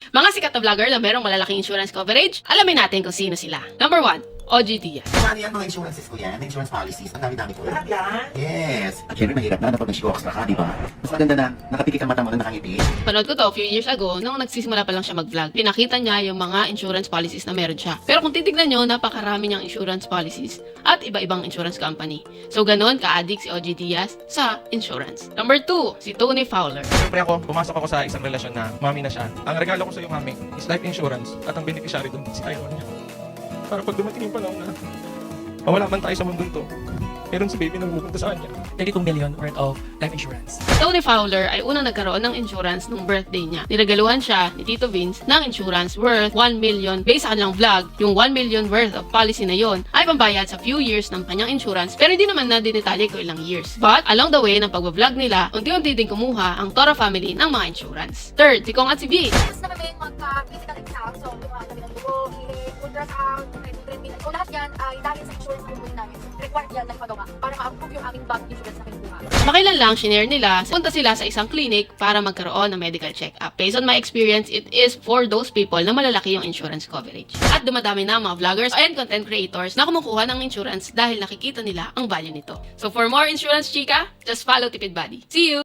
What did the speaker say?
Mga sikat na vlogger na merong malalaking insurance coverage, alamin natin kung sino sila. Number 1, OG Diaz. Ano yan mga insurances ko yan? Insurance policies. Ang dami-dami ko. Lahat yan? Yes. At syempre mahirap na pag nag-shigo extra ka, di ba? Mas maganda na nakapikit ang mata mo na nakangiti. Panood ko to a few years ago nung nagsisimula pa lang siya mag-vlog. Pinakita niya yung mga insurance policies na meron siya. Pero kung titignan nyo, napakarami niyang insurance policies at iba-ibang insurance company. So ganon ka-addict si OG Diaz sa insurance. Number 2, si Tony Fowler. Siyempre pumasok ako sa isang relasyon na mami na siya. Ang regalo ko sa iyo, mami, is life insurance at ang beneficiary doon si Tyrone niya. Para pag dumating yung panahon na mawala man tayo sa mundong to, meron si baby na pupunta sa kanya. 32 million worth of life insurance. Tony Fowler ay unang nagkaroon ng insurance nung birthday niya. Niregaluhan siya ni Tito Vince ng insurance worth 1 million. Based sa kanilang vlog, yung 1 million worth of policy na yon ay pambayad sa few years ng kanyang insurance pero hindi naman na dinetalye kung ilang years. But along the way ng pag-vlog nila, unti-unti din kumuha ang Toro family ng mga insurance. Third, si Kong at si V. Tapos na kami magka-physical exam, so kumuha kami ng dugo, hilig, ultrasound, treatment. So lahat yan ay dahil sa insurance ng buhay namin. Required yan na ipagawa para ma-approve yung aming bank insurance na kinukuha. Makailan lang, shinare nila, punta sila sa isang clinic para magkaroon ng medical check-up. Based on my experience, it is for those people na malalaki yung insurance coverage. At dumadami na ang mga vloggers and content creators na kumukuha ng insurance dahil nakikita nila ang value nito. So for more insurance chika, just follow Tipid Buddy. See you!